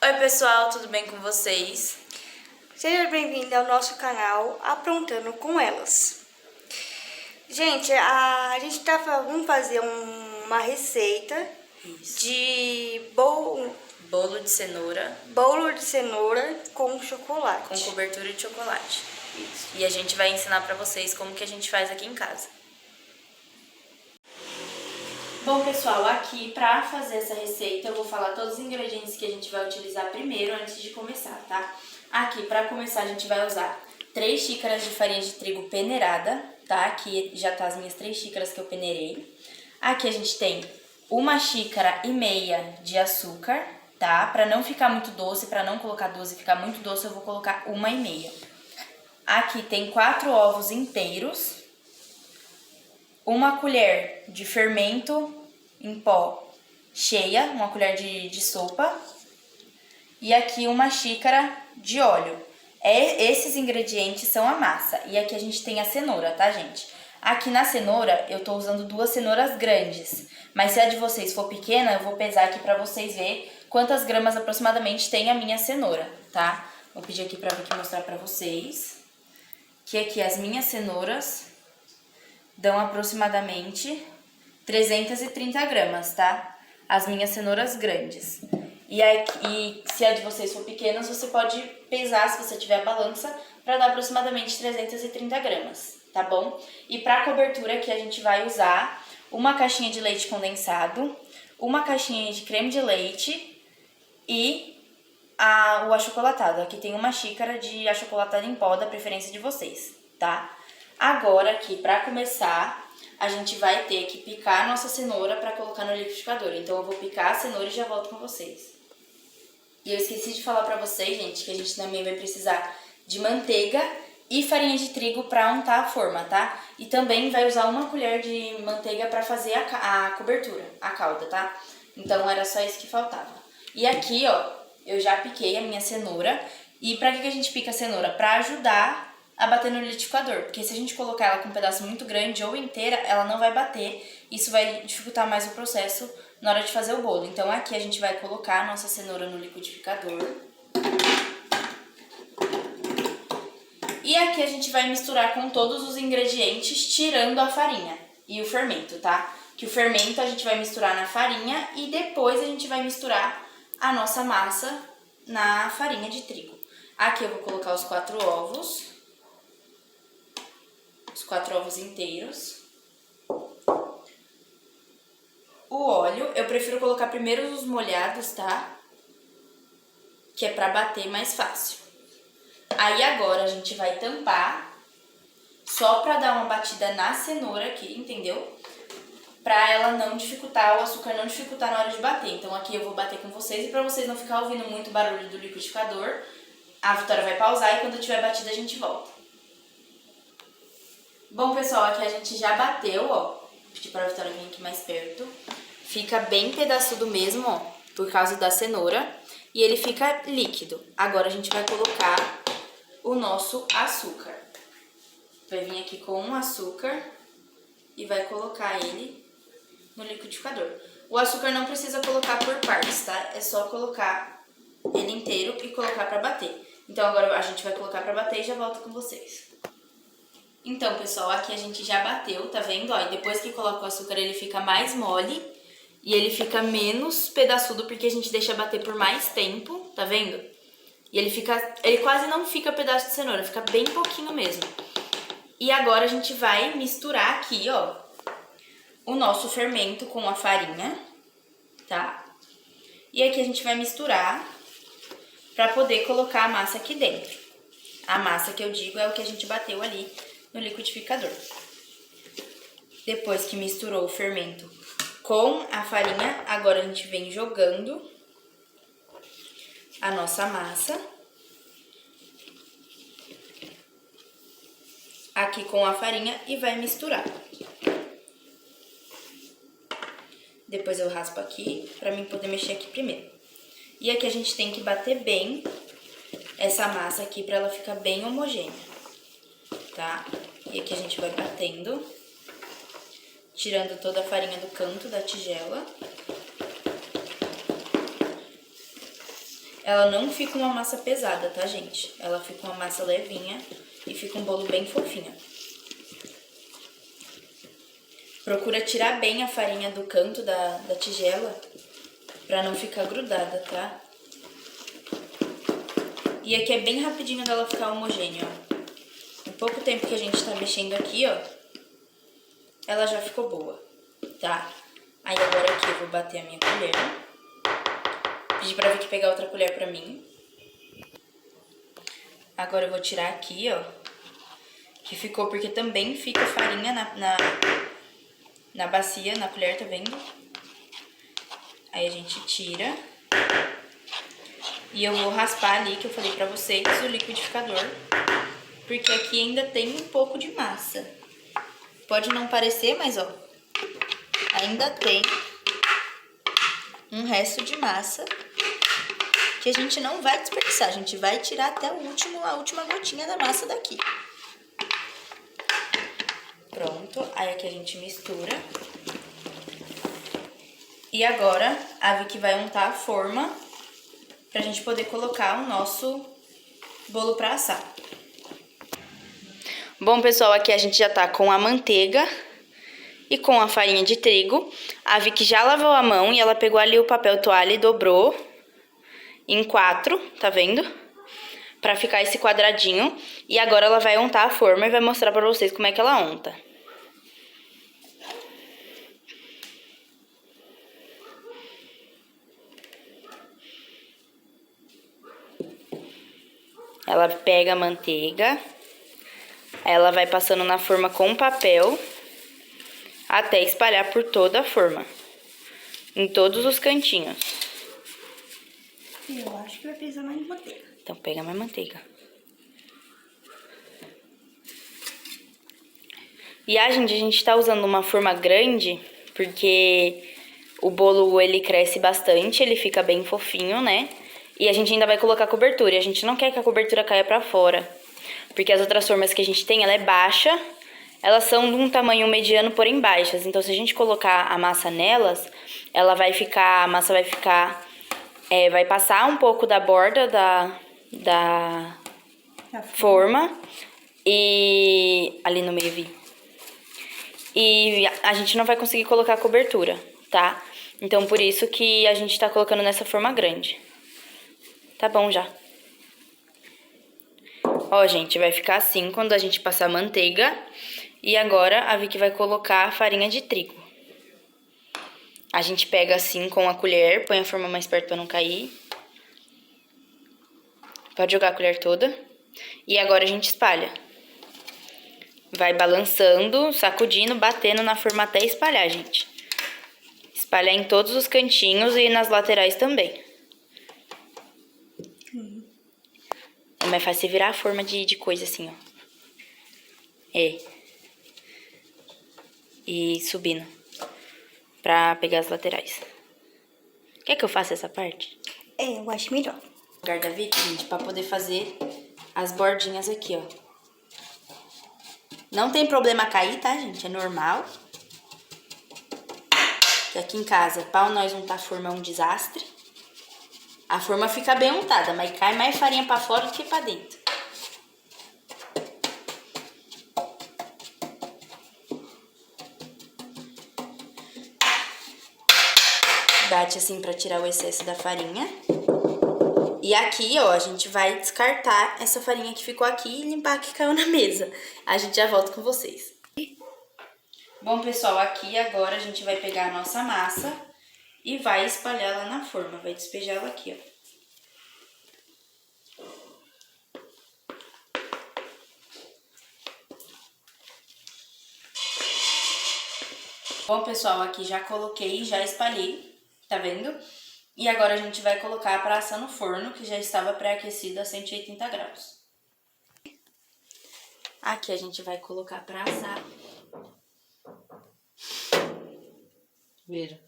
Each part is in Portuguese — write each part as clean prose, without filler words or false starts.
Oi pessoal, tudo bem com vocês? Seja bem-vindo ao nosso canal Aprontando com Elas. Gente, vamos fazer uma receita de Bolo de cenoura bolo de cenoura com chocolate. com cobertura de chocolate. Isso. E a gente vai ensinar pra vocês como que a gente faz aqui em casa. Bom pessoal, aqui pra fazer essa receita eu vou falar todos os ingredientes que a gente vai utilizar primeiro antes de começar, tá? Aqui pra começar a gente vai usar 3 xícaras de farinha de trigo peneirada, tá? Aqui já tá as minhas 3 xícaras que eu peneirei. Aqui a gente tem 1,5 xícaras de açúcar, tá? Pra não ficar muito doce, pra não colocar doce e ficar muito doce, eu vou colocar 1,5. Aqui tem 4 ovos inteiros. 1 colher de fermento em pó cheia, 1 colher de sopa. E aqui 1 xícara de óleo. Esses ingredientes são a massa. E aqui a gente tem a cenoura, tá, gente? Aqui na cenoura eu tô usando 2 cenouras grandes. Mas se a de vocês for pequena, eu vou pesar aqui pra vocês verem quantas gramas aproximadamente tem a minha cenoura, tá? Vou pedir aqui pra Vicky mostrar pra vocês. Que aqui as minhas cenouras dão aproximadamente 330 gramas, tá? As minhas cenouras grandes. E se a de vocês for pequenas, você pode pesar, se você tiver a balança, para dar aproximadamente 330 gramas, tá bom? E para cobertura aqui a gente vai usar 1 caixinha de leite condensado, 1 caixinha de creme de leite e o achocolatado. Aqui tem 1 xícara de achocolatado em pó, da preferência de vocês, tá? Agora aqui, pra começar, a gente vai ter que picar a nossa cenoura pra colocar no liquidificador. Então eu vou picar a cenoura e já volto com vocês. E eu esqueci de falar pra vocês, gente, que a gente também vai precisar de manteiga e farinha de trigo pra untar a forma, tá? E também vai usar 1 colher de manteiga pra fazer a cobertura, a calda, tá? Então era só isso que faltava. E aqui, ó, eu já piquei a minha cenoura. E pra que a gente pica a cenoura? Pra ajudar a bater no liquidificador, porque se a gente colocar ela com um pedaço muito grande ou inteira, ela não vai bater. Isso vai dificultar mais o processo na hora de fazer o bolo. Então aqui a gente vai colocar a nossa cenoura no liquidificador. E aqui a gente vai misturar com todos os ingredientes, tirando a farinha e o fermento, tá? Que o fermento a gente vai misturar na farinha e depois a gente vai misturar a nossa massa na farinha de trigo. Aqui eu vou colocar os 4 ovos. Os 4 ovos inteiros. O óleo, eu prefiro colocar primeiro os molhados, tá? Que é pra bater mais fácil. Aí agora a gente vai tampar, só pra dar uma batida na cenoura aqui, entendeu? Pra ela não dificultar, o açúcar não dificultar na hora de bater. Então aqui eu vou bater com vocês e pra vocês não ficar ouvindo muito barulho do liquidificador, a Vitória vai pausar e quando tiver batida a gente volta. Bom, pessoal, aqui a gente já bateu, ó. Vou pedir para a Vitória vir aqui mais perto. Fica bem pedaçudo mesmo, ó, por causa da cenoura. E ele fica líquido. Agora a gente vai colocar o nosso açúcar. Vai vir aqui com um açúcar e vai colocar ele no liquidificador. O açúcar não precisa colocar por partes, tá? É só colocar ele inteiro e colocar para bater. Então agora a gente vai colocar para bater e já volto com vocês. Então, pessoal, aqui a gente já bateu, tá vendo? Ó, e depois que coloca o açúcar, ele fica mais mole e ele fica menos pedaçudo, porque a gente deixa bater por mais tempo, tá vendo? E ele quase não fica pedaço de cenoura, fica bem pouquinho mesmo. E agora a gente vai misturar aqui, ó, o nosso fermento com a farinha, tá? E aqui a gente vai misturar pra poder colocar a massa aqui dentro. A massa que eu digo é o que a gente bateu ali no liquidificador. Depois que misturou o fermento com a farinha, agora a gente vem jogando a nossa massa aqui com a farinha e vai misturar. Depois eu raspo aqui pra mim poder mexer aqui primeiro. E aqui a gente tem que bater bem essa massa aqui pra ela ficar bem homogênea, tá? E aqui a gente vai batendo, tirando toda a farinha do canto da tigela. Ela não fica uma massa pesada, tá, gente? Ela fica uma massa levinha e fica um bolo bem fofinho. Procura tirar bem a farinha do canto da tigela pra não ficar grudada, tá? E aqui é bem rapidinho dela ficar homogênea, ó. Em pouco tempo que a gente tá mexendo aqui, ó, ela já ficou boa, tá? Aí agora aqui eu vou bater a minha colher. Pedi pra Vicky pegar outra colher pra mim. Agora eu vou tirar aqui, ó, que ficou porque também fica farinha na bacia, na colher, tá vendo? Aí a gente tira. E eu vou raspar ali, que eu falei pra vocês, o liquidificador. Porque aqui ainda tem um pouco de massa. Pode não parecer, mas ó, ainda tem um resto de massa que a gente não vai desperdiçar. A gente vai tirar até a última gotinha da massa daqui. Pronto, aí aqui a gente mistura. E agora a Vicky vai untar a forma pra gente poder colocar o nosso bolo pra assar. Bom, pessoal, aqui a gente já tá com a manteiga e com a farinha de trigo. A Vicky já lavou a mão e ela pegou ali o papel toalha e dobrou em 4, tá vendo? Pra ficar esse quadradinho. E agora ela vai untar a forma e vai mostrar pra vocês como é que ela unta. Ela pega a manteiga, aí ela vai passando na forma com papel até espalhar por toda a forma, em todos os cantinhos. Eu acho que vai precisar mais manteiga. Então pega mais manteiga. E a gente tá usando uma forma grande porque o bolo ele cresce bastante, ele fica bem fofinho, né? E a gente ainda vai colocar cobertura. E a gente não quer que a cobertura caia pra fora. Porque as outras formas que a gente tem, ela é baixa. Elas são de um tamanho mediano, porém baixas. Então, se a gente colocar a massa nelas, a massa vai ficar... vai passar um pouco da borda da forma. E... ali no meio, vi. E a gente não vai conseguir colocar a cobertura, tá? Então, por isso que a gente tá colocando nessa forma grande. Tá bom já. Ó, gente, vai ficar assim quando a gente passar manteiga. E agora a Vicky vai colocar a farinha de trigo. A gente pega assim com a colher, põe a forma mais perto pra não cair. Pode jogar a colher toda. E agora a gente espalha. Vai balançando, sacudindo, batendo na forma até espalhar, gente. Espalhar em todos os cantinhos e nas laterais também. É mais fácil virar a forma de coisa assim, ó. E subindo. Pra pegar as laterais. Quer que eu faça essa parte? Eu acho melhor. O lugar da Vicky, gente, pra poder fazer as bordinhas aqui, ó. Não tem problema cair, tá, gente? É normal. Que aqui em casa, pra nós untar a forma é um desastre. A forma fica bem untada, mas cai mais farinha pra fora do que pra dentro. Bate assim pra tirar o excesso da farinha. E aqui, ó, a gente vai descartar essa farinha que ficou aqui e limpar a que caiu na mesa. A gente já volta com vocês. Bom, pessoal, aqui agora a gente vai pegar a nossa massa e vai espalhar ela na forma. Vai despejar ela aqui, ó. Bom, pessoal, aqui já coloquei, já espalhei, tá vendo? E agora a gente vai colocar para assar no forno, que já estava pré-aquecido a 180 graus. Aqui a gente vai colocar para assar. Veja.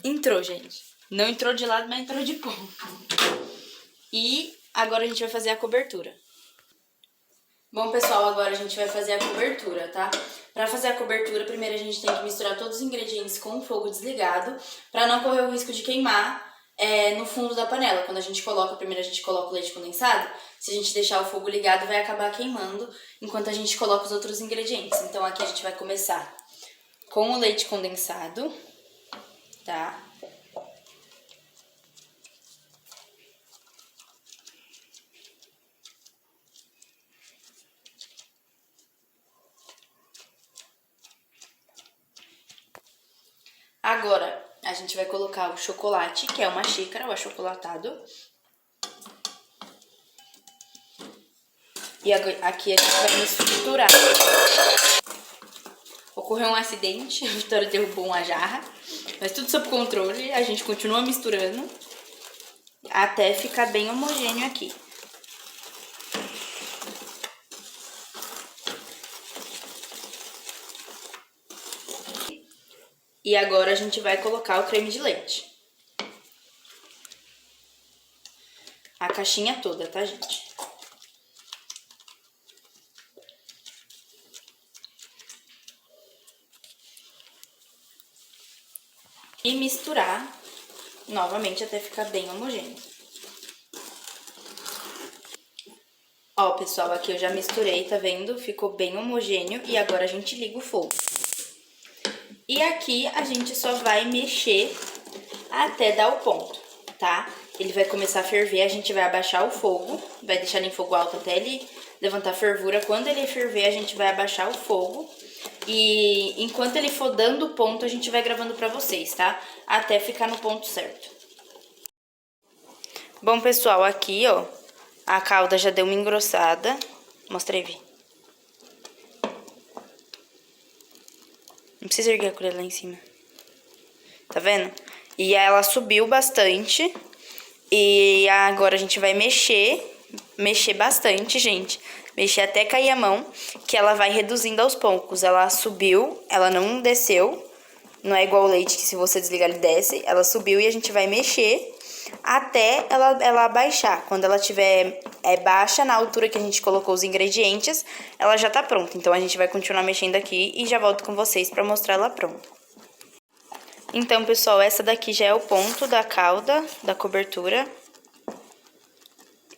Entrou, gente. Não entrou de lado, mas entrou de ponta. E agora a gente vai fazer a cobertura. Bom, pessoal, agora a gente vai fazer a cobertura, tá? Pra fazer a cobertura, primeiro a gente tem que misturar todos os ingredientes com o fogo desligado, pra não correr o risco de queimar no fundo da panela. Quando a gente coloca, primeiro a gente coloca o leite condensado, se a gente deixar o fogo ligado vai acabar queimando enquanto a gente coloca os outros ingredientes. Então aqui a gente vai começar com o leite condensado, tá? Agora, a gente vai colocar o chocolate, que é uma xícara, o achocolatado. E aqui a gente vai misturar. Ocorreu um acidente, a Vitória derrubou uma jarra, mas tudo sob controle, a gente continua misturando até ficar bem homogêneo aqui. E agora a gente vai colocar o creme de leite. A caixinha toda, tá, gente? E misturar novamente até ficar bem homogêneo. Ó, pessoal, aqui eu já misturei, tá vendo? Ficou bem homogêneo e agora a gente liga o fogo. E aqui a gente só vai mexer até dar o ponto, tá? Ele vai começar a ferver, a gente vai abaixar o fogo, vai deixar ele em fogo alto até ele levantar fervura. Quando ele ferver, a gente vai abaixar o fogo. E enquanto ele for dando o ponto, a gente vai gravando pra vocês, tá? Até ficar no ponto certo. Bom, pessoal, aqui, ó, a calda já deu uma engrossada. Mostra aí, Vi. Não precisa erguer a colher lá em cima. Tá vendo? E ela subiu bastante. E agora a gente vai mexer bastante, gente. Mexer até cair a mão, que ela vai reduzindo aos poucos. Ela subiu, ela não desceu. Não é igual o leite, que se você desligar ele desce. Ela subiu e a gente vai mexer até ela baixar. Quando ela tiver baixa, na altura que a gente colocou os ingredientes, ela já tá pronta. Então, a gente vai continuar mexendo aqui e já volto com vocês pra mostrar ela pronta. Então, pessoal, essa daqui já é o ponto da calda, da cobertura.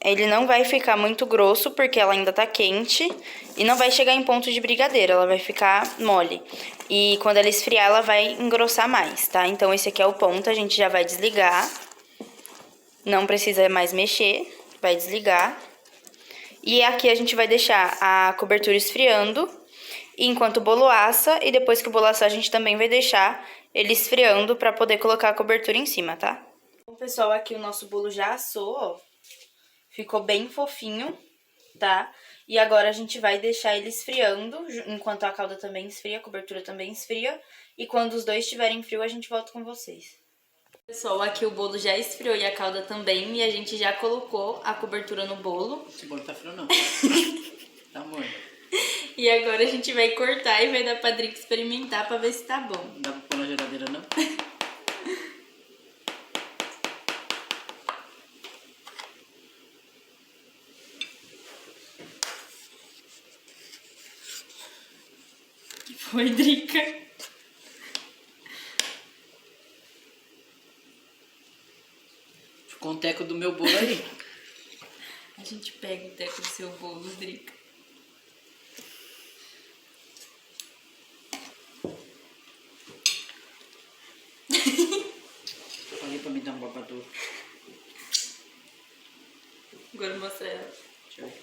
Ele não vai ficar muito grosso, porque ela ainda tá quente. E não vai chegar em ponto de brigadeiro, ela vai ficar mole. E quando ela esfriar, ela vai engrossar mais, tá? Então, esse aqui é o ponto, a gente já vai desligar. Não precisa mais mexer, vai desligar. E aqui a gente vai deixar a cobertura esfriando, enquanto o bolo assa. E depois que o bolo assar, a gente também vai deixar ele esfriando pra poder colocar a cobertura em cima, tá? Bom, pessoal, aqui o nosso bolo já assou, ó. Ficou bem fofinho, tá? E agora a gente vai deixar ele esfriando, enquanto a calda também esfria, a cobertura também esfria. E quando os dois estiverem frio, a gente volta com vocês. Pessoal, aqui o bolo já esfriou e a calda também. E a gente já colocou a cobertura no bolo. Esse bolo tá frio, não. Tá morno. E agora a gente vai cortar e vai dar pra Drica experimentar pra ver se tá bom. Não dá pra pôr na geladeira, não? Que foi, Drica? Ficou um teco do meu bolo aí. A gente pega o teco do seu bolo, Drica. Falei pra me dar um babador. Agora mostra ela. Deixa eu ver.